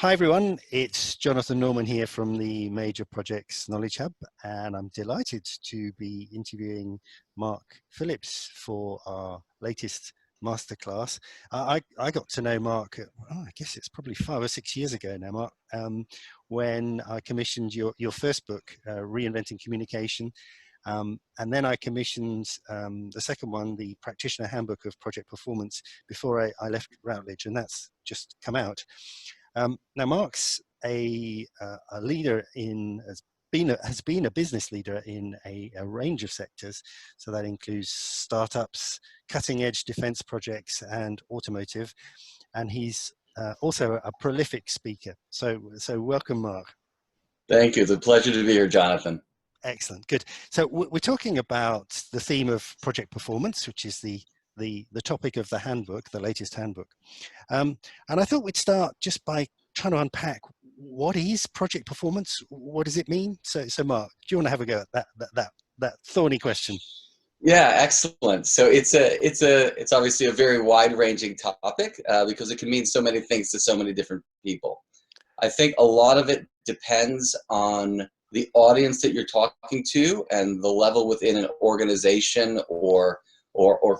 Hi everyone, it's Jonathan Norman here from the Major Projects Knowledge Hub, and I'm delighted to be interviewing Mark Phillips for our latest masterclass. I got to know Mark, I guess it's probably 5 or 6 years ago now, Mark, when I commissioned your first book, Reinventing Communication. And then I commissioned the second one, the Practitioner Handbook of Project Performance, before I left Routledge, and that's just come out. Now, Mark's a leader has been a business leader in a range of sectors. So that includes startups, cutting edge defense projects, and automotive. And he's also a prolific speaker. So welcome, Mark. Thank you. It's a pleasure to be here, Jonathan. Excellent. Good. So we're talking about the theme of project performance, which is the topic of the handbook, the latest handbook. And I thought we'd start just by trying to unpack what is project performance. What does it mean? So Mark, do you want to have a go at that thorny question? Yeah, excellent. So it's obviously a very wide-ranging topic because it can mean so many things to so many different people. I think a lot of it depends on the audience that you're talking to and the level within an organization or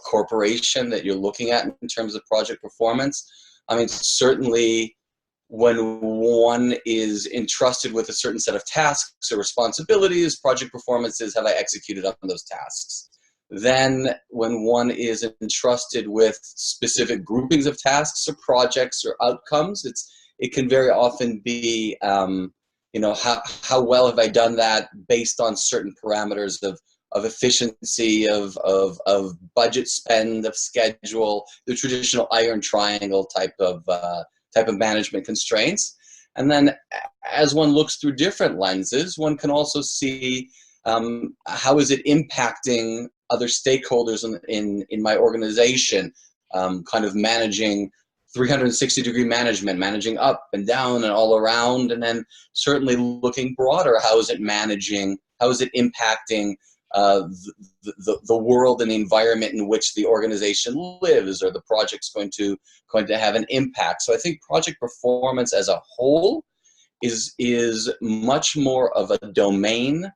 corporation that you're looking at in terms of project performance. I mean, certainly when one is entrusted with a certain set of tasks or responsibilities, project performance is, have I executed on those tasks? Then when one is entrusted with specific groupings of tasks or projects or outcomes, it can very often be, how well have I done that based on certain parameters of efficiency, of budget spend, of schedule, the traditional iron triangle type of management constraints. And then as one looks through different lenses, one can also see how is it impacting other stakeholders in my organization, kind of managing 360-degree management, managing up and down and all around, and then certainly looking broader, how is it impacting the world and the environment in which the organization lives, or the project's going to have an impact. So I think project performance as a whole is much more of a domain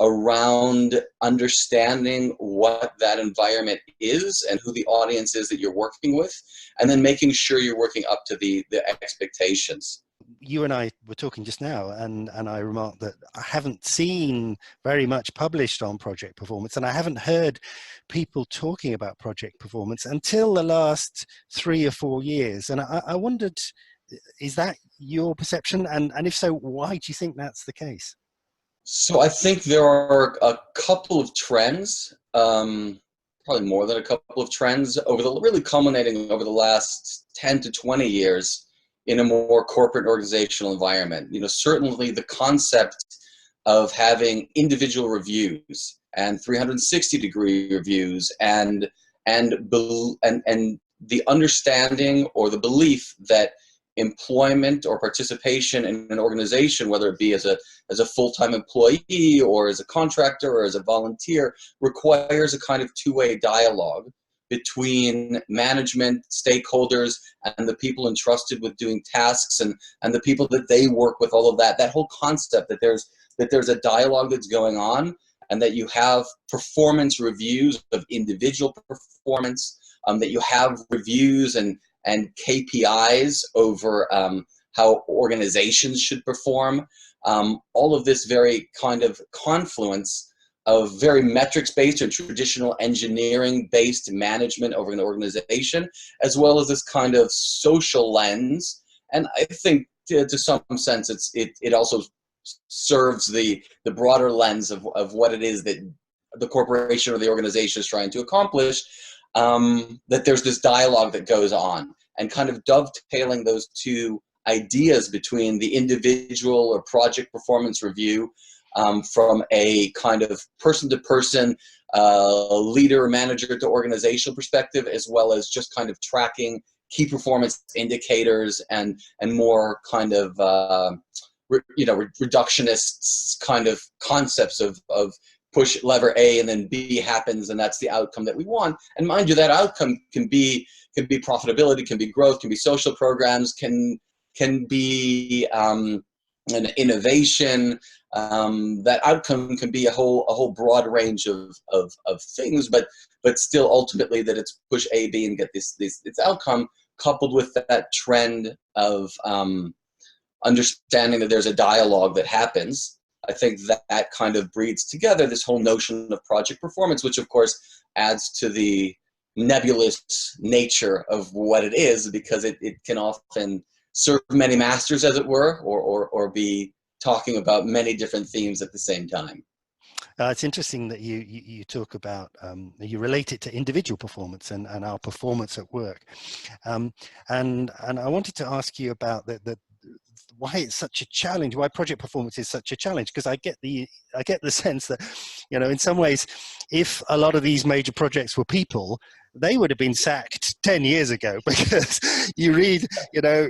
around understanding what that environment is and who the audience is that you're working with, and then making sure you're working up to the expectations. You and I were talking just now, and I remarked that I haven't seen very much published on project performance, and I haven't heard people talking about project performance until the last 3 or 4 years. And I wondered, is that your perception? And if so, why do you think that's the case? So I think there are a couple of trends, probably more than a couple of trends, really culminating over the last 10 to 20 years in a more corporate organizational environment. Certainly the concept of having individual reviews and 360-degree reviews and the understanding or the belief that employment or participation in an organization, whether it be as a full-time employee or as a contractor or as a volunteer, requires a kind of two-way dialogue between management, stakeholders, and the people entrusted with doing tasks and the people that they work with, all of that whole concept that there's a dialogue that's going on, and that you have performance reviews of individual performance, that you have reviews and KPIs over how organizations should perform. All of this very kind of confluence of very metrics-based or traditional engineering-based management over an organization, as well as this kind of social lens. And I think to some sense it also serves the broader lens of what it is that the corporation or the organization is trying to accomplish, that there's this dialogue that goes on, and kind of dovetailing those two ideas between the individual or project performance review from a kind of person-to-person, leader, manager to organizational perspective, as well as just kind of tracking key performance indicators and more kind of reductionist kind of concepts of push lever A and then B happens, and that's the outcome that we want. And mind you, that outcome can be profitability, can be growth, can be social programs, can can be an innovation. That outcome can be a whole broad range of things, but still ultimately that it's push A, B, and get this outcome, coupled with that trend of understanding that there's a dialogue that happens. I think that kind of breeds together this whole notion of project performance, which of course adds to the nebulous nature of what it is, because it can often serve many masters, as it were, or be talking about many different themes at the same time. It's interesting that you talk about, you relate it to individual performance and our performance at work. And I wanted to ask you about why it's such a challenge, why project performance is such a challenge, because I get the sense that, you know, in some ways, if a lot of these major projects were people, they would have been sacked 10 years ago, because you read, you know,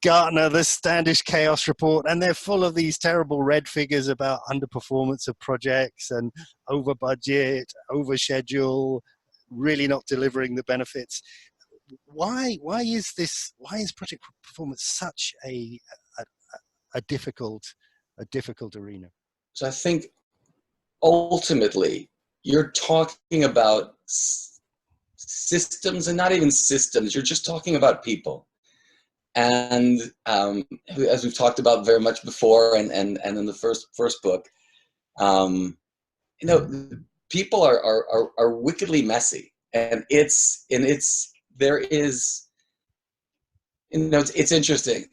Gartner, the Standish Chaos Report, and they're full of these terrible red figures about underperformance of projects and over budget, over schedule, really not delivering the benefits. Why is project performance such a difficult arena? So I think ultimately you're talking about systems, and not even systems, you're just talking about people. And as we've talked about very much before, and in the first book, you know, people are wickedly messy, and there is, you know, it's interesting.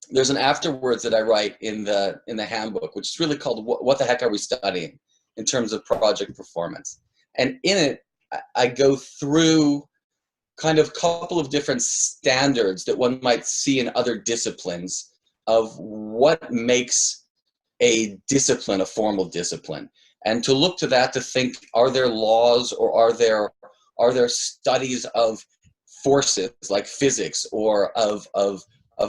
There's an afterwards that I write in the handbook, which is really called "What the Heck Are We Studying?" in terms of project performance, and in it I go through kind of couple of different standards that one might see in other disciplines of what makes a discipline a formal discipline, and to look to that to think, are there laws, or are there studies of forces like physics, or of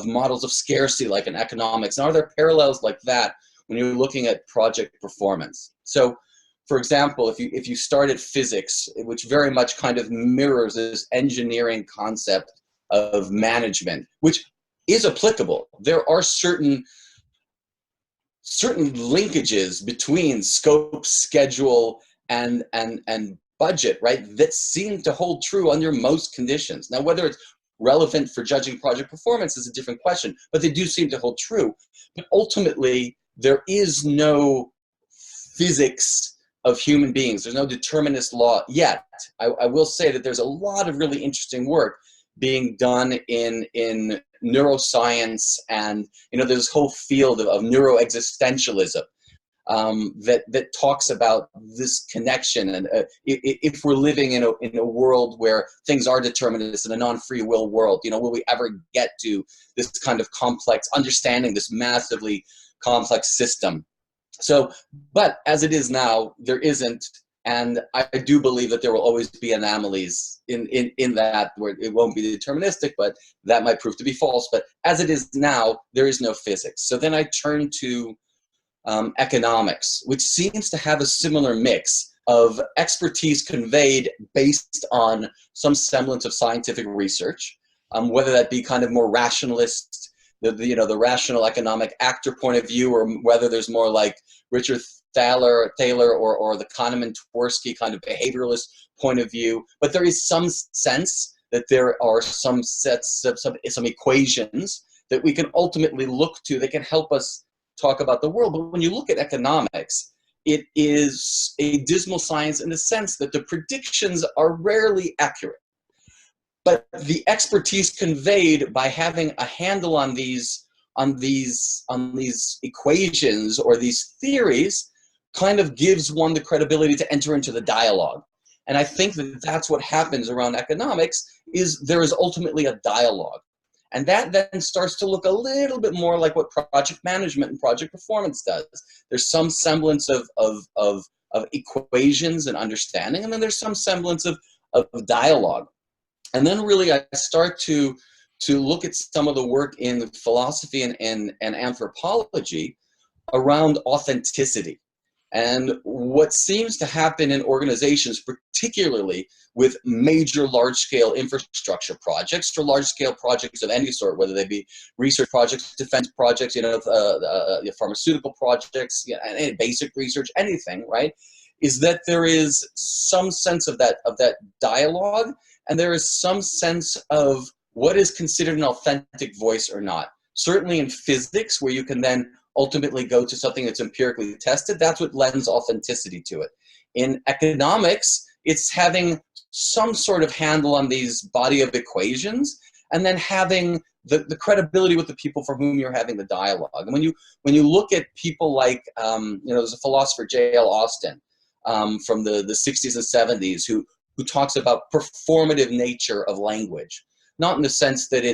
models of scarcity like in economics, and are there parallels like that when you're looking at project performance? So for example, if you start at physics, which very much kind of mirrors this engineering concept of management, which is applicable, there are certain linkages between scope, schedule, and budget, right, that seem to hold true under most conditions. Now, whether it's relevant for judging project performance is a different question, but they do seem to hold true. But ultimately, there is no physics of human beings. There's no determinist law yet. I will say that there's a lot of really interesting work being done in neuroscience, and you know, there's this whole field of neuroexistentialism that talks about this connection, and if we're living in a world where things are determinist, in a non-free will world, you know, will we ever get to this kind of complex understanding, this massively complex system? So, but as it is now, there isn't, and I do believe that there will always be anomalies in that, where it won't be deterministic, but that might prove to be false. But as it is now, there is no physics. So then I turn to economics, which seems to have a similar mix of expertise conveyed based on some semblance of scientific research, whether that be kind of more rationalist, the rational economic actor point of view, or whether there's more like Richard Thaler or the Kahneman Tversky kind of behavioralist point of view. But there is some sense that there are some sets of some equations that we can ultimately look to that can help us talk about the world. But when you look at economics, it is a dismal science in the sense that the predictions are rarely accurate. But the expertise conveyed by having a handle on these equations or these theories kind of gives one the credibility to enter into the dialogue. And I think that that's what happens around economics, is there is ultimately a dialogue. And that then starts to look a little bit more like what project management and project performance does. There's some semblance of equations and understanding, and then there's some semblance of dialogue. And then really I start to look at some of the work in philosophy and anthropology around authenticity. And what seems to happen in organizations, particularly with major large-scale infrastructure projects or large-scale projects of any sort, whether they be research projects, defense projects, pharmaceutical projects, any basic research, anything, right, is that there is some sense of that dialogue, and there is some sense of what is considered an authentic voice or not. Certainly in physics, where you can then ultimately go to something that's empirically tested, that's what lends authenticity to it. In economics, it's having some sort of handle on these body of equations, and then having the credibility with the people for whom you're having the dialogue. And when you look at people like, there's a philosopher, J.L. Austin, from the 60s and 70s, who talks about performative nature of language, not in the sense that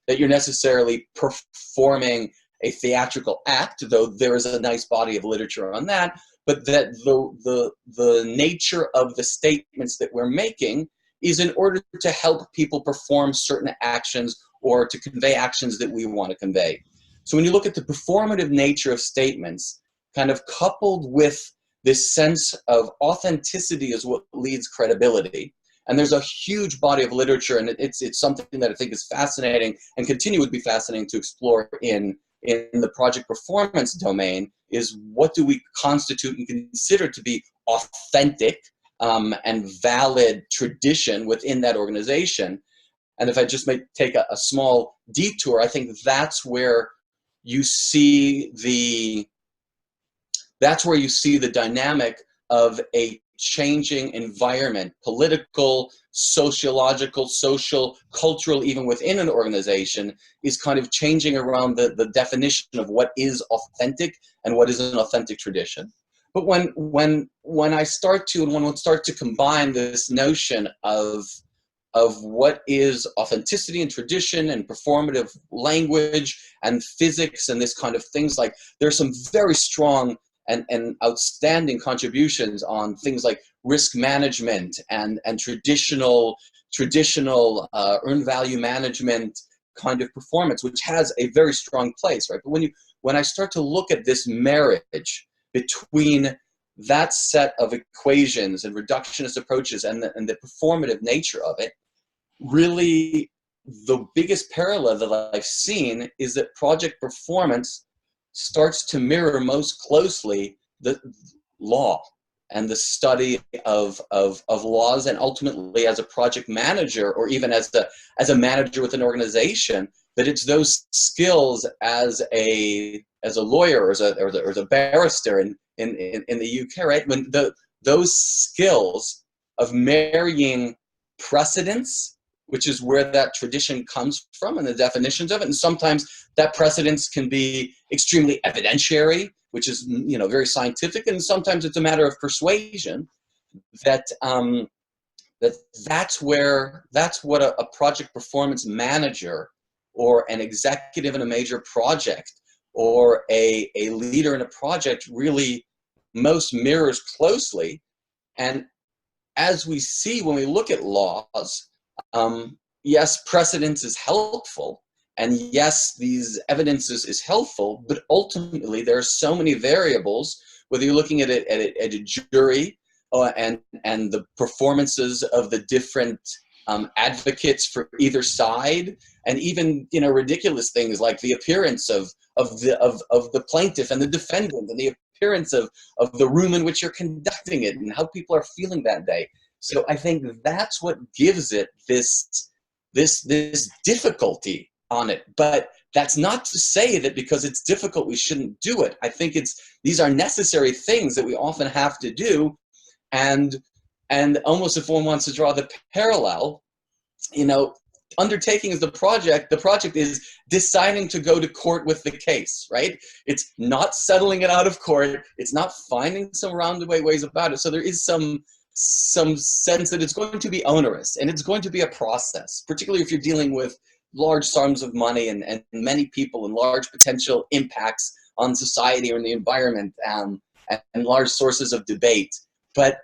that you're necessarily performing a theatrical act, though there is a nice body of literature on that, but that the nature of the statements that we're making is in order to help people perform certain actions or to convey actions that we want to convey. So when you look at the performative nature of statements, kind of coupled with this sense of authenticity is what leads credibility. And there's a huge body of literature, and it's something that I think is fascinating and continue to be fascinating to explore in the project performance domain, is what do we constitute and consider to be authentic and valid tradition within that organization. And if I just may take a small detour, I think that's where you see the dynamic of a changing environment, political, sociological, social, cultural, even within an organization, is kind of changing around the definition of what is authentic and what is an authentic tradition. But when one starts to combine this notion of what is authenticity and tradition and performative language and physics and this kind of things, like there's some very strong and outstanding contributions on things like risk management and traditional earned value management kind of performance, which has a very strong place, right? But when I start to look at this marriage between that set of equations and reductionist approaches and the performative nature of it, really the biggest parallel that I've seen is that project performance starts to mirror most closely the law and the study of laws, and ultimately as a project manager or even as a manager with an organization, that it's those skills as a lawyer or as a barrister in the UK, right? When those skills of marrying precedents, which is where that tradition comes from and the definitions of it. And sometimes that precedence can be extremely evidentiary, which is very scientific, and sometimes it's a matter of persuasion. That's what a project performance manager or an executive in a major project or a leader in a project really most mirrors closely. And as we see when we look at laws, yes, precedence is helpful, and yes, these evidences is helpful, but ultimately there are so many variables, whether you're looking at it at a jury and the performances of the different advocates for either side, and even ridiculous things like the appearance of the plaintiff and the defendant, and the appearance of the room in which you're conducting it and how people are feeling that day. So I think that's what gives it this difficulty on it. But that's not to say that because it's difficult we shouldn't do it. I think these are necessary things that we often have to do, and almost if one wants to draw the parallel, undertaking is the project is deciding to go to court with the case, right? It's not settling it out of court. It's not finding some roundabout ways about it. So there is some sense that it's going to be onerous, and it's going to be a process, particularly if you're dealing with large sums of money and many people and large potential impacts on society or in the environment, and large sources of debate. But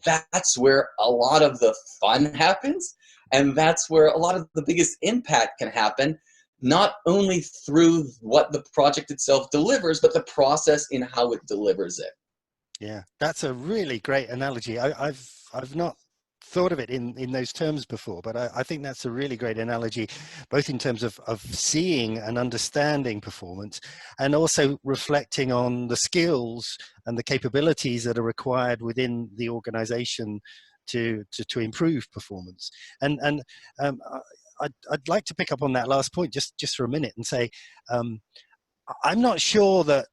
that's where a lot of the fun happens, and that's where a lot of the biggest impact can happen, not only through what the project itself delivers, but the process in how it delivers it. Yeah, that's a really great analogy. I've not thought of it in those terms before, but I think that's a really great analogy, both in terms of seeing and understanding performance, and also reflecting on the skills and the capabilities that are required within the organization to improve performance. And I'd like to pick up on that last point just for a minute and say, um, I'm not sure that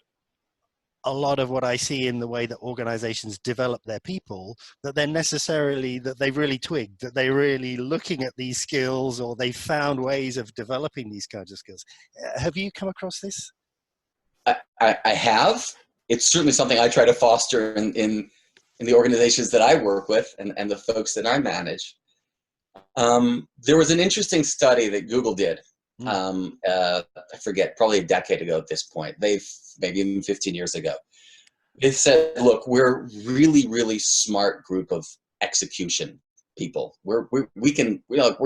a lot of what I see in the way that organizations develop their people, that they're necessarily, that they've really twigged, that they're really looking at these skills, or they found ways of developing these kinds of skills. Have you come across this? I have. It's certainly something I try to foster in the organizations that I work with and the folks that I manage. There was an interesting study that Google did. I forget, probably a decade ago at this point. Maybe even 15 years ago. They said, look, we're really, really smart group of execution people. We're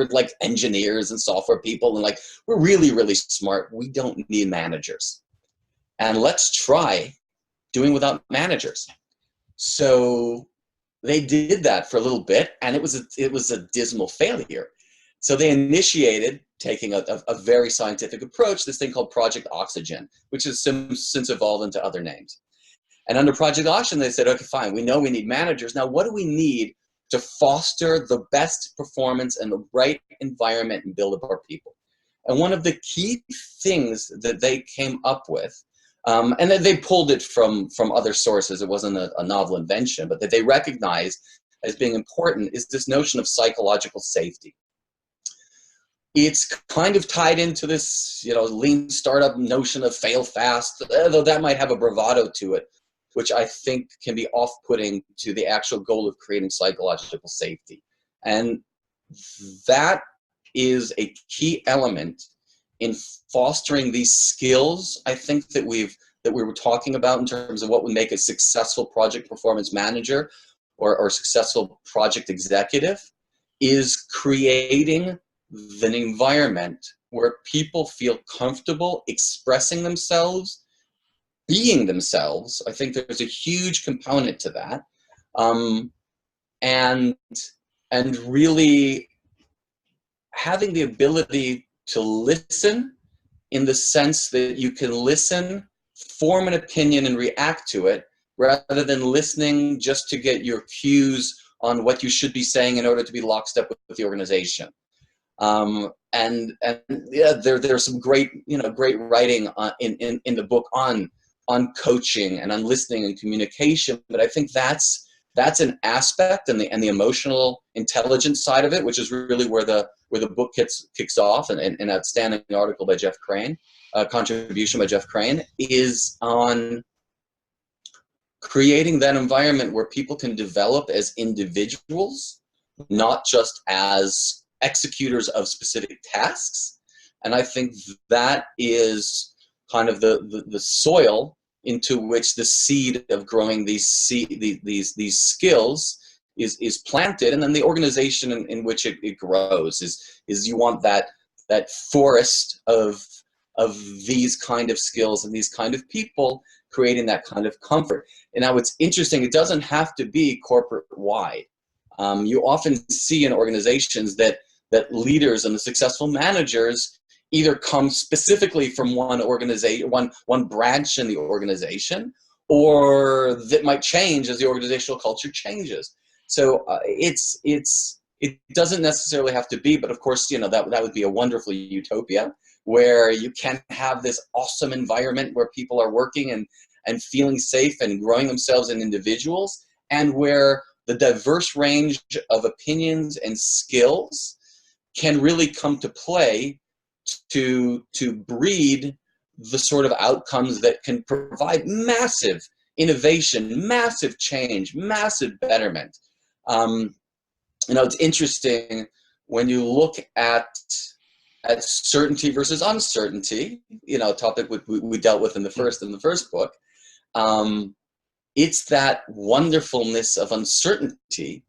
like engineers and software people, and like we're really, really smart. We don't need managers. And let's try doing without managers. So they did that for a little bit, and it was a dismal failure. So they initiated, taking a very scientific approach, this thing called Project Oxygen, which has since evolved into other names. And under Project Oxygen, they said, okay, fine, we know we need managers. Now, what do we need to foster the best performance and the right environment and build up our people? And one of the key things that they came up with, and then they pulled it from other sources, it wasn't a novel invention, but that they recognized as being important, is this notion of psychological safety. It's kind of tied into this, lean startup notion of fail fast, though that might have a bravado to it, which I think can be off-putting to the actual goal of creating psychological safety. And that is a key element in fostering these skills, I think, that we were talking about in terms of what would make a successful project performance manager or successful project executive, is creating an environment where people feel comfortable expressing themselves, being themselves. I think there's a huge component to that, and really having the ability to listen, in the sense that you can listen, form an opinion, and react to it, rather than listening just to get your cues on what you should be saying in order to be lockstep with the organization. And yeah, there's some great writing in the book on coaching and on listening and communication. But I think that's an aspect, and the emotional intelligence side of it, which is really where the book kicks off, and an outstanding article by Jeff Crane, contribution by Jeff Crane, is on creating that environment where people can develop as individuals, not just as executors of specific tasks. And I think that is kind of the soil into which the seed of growing these skills is planted, and then the organization in which it grows is you want that forest of these kind of skills and these kind of people, creating that kind of comfort. And now it's interesting, it doesn't have to be corporate wide. You often see in organizations that leaders and the successful managers either come specifically from one organization, one branch in the organization, or that might change as the organizational culture changes. So it doesn't necessarily have to be, but of course, that would be a wonderful utopia where you can have this awesome environment where people are working and feeling safe and growing themselves in individuals, and where the diverse range of opinions and skills can really come to play to breed the sort of outcomes that can provide massive innovation, massive change, massive betterment. It's interesting when you look at certainty versus uncertainty, a topic we dealt with in the first book. It's that wonderfulness of uncertainty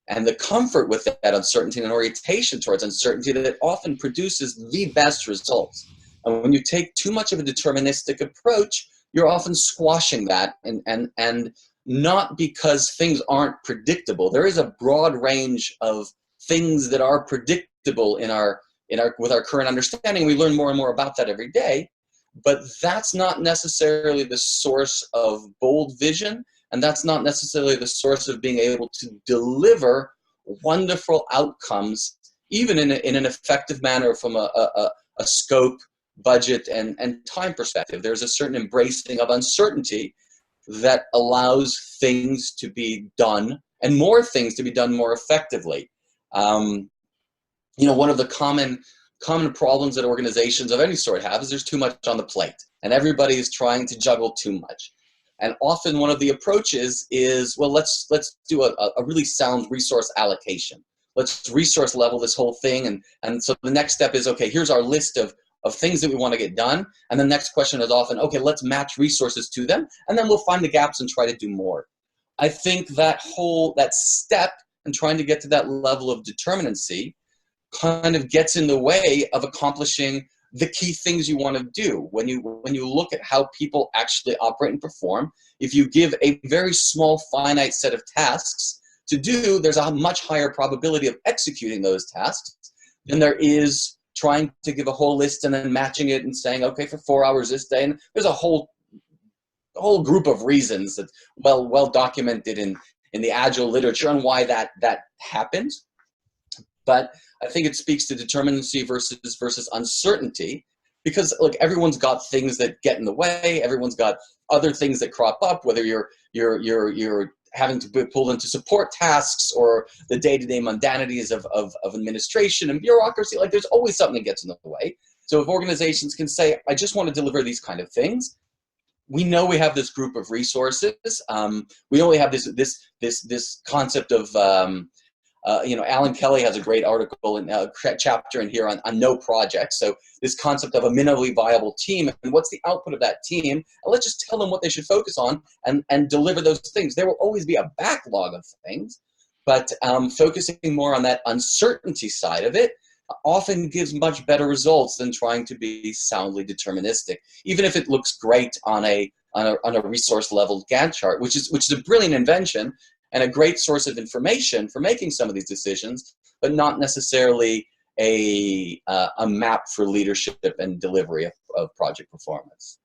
and the comfort with that uncertainty and orientation towards uncertainty that often produces the best results. And when you take too much of a deterministic approach, you're often squashing that and not because things aren't predictable. There is a broad range of things that are predictable with our current understanding. We learn more and more about that every day, but that's not necessarily the source of bold vision, and that's not necessarily the source of being able to deliver wonderful outcomes, even in an effective manner from a scope, budget, and time perspective. There's a certain embracing of uncertainty that allows things to be done, and more things to be done more effectively. One of the common problems that organizations of any sort have is there's too much on the plate, and everybody is trying to juggle too much. And often one of the approaches is, well, let's do a really sound resource allocation. Let's resource level this whole thing, and so the next step is, okay, here's our list of things that we want to get done, and the next question is often, okay, let's match resources to them, and then we'll find the gaps and try to do more. I think that step and trying to get to that level of determinacy kind of gets in the way of accomplishing the key things you want to do. When you look at how people actually operate and perform, if you give a very small finite set of tasks to do, there's a much higher probability of executing those tasks than there is trying to give a whole list and then matching it and saying, okay, for 4 hours this day. And there's a whole group of reasons that well documented in the Agile literature on why that happens. But I think it speaks to determinacy versus uncertainty, because look, everyone's got things that get in the way. Everyone's got other things that crop up, whether you're having to be pulled into support tasks or the day-to-day mundanities of administration and bureaucracy. Like, there's always something that gets in the way. So if organizations can say, I just want to deliver these kind of things, we know we have this group of resources. We only have this concept of Alan Kelly has a great article in a chapter in here on no project. So this concept of a minimally viable team, and what's the output of that team, and let's just tell them what they should focus on and deliver those things. There will always be a backlog of things, but focusing more on that uncertainty side of it often gives much better results than trying to be soundly deterministic, even if it looks great on a resource level Gantt chart, which is a brilliant invention and a great source of information for making some of these decisions, but not necessarily a map for leadership and delivery of project performance.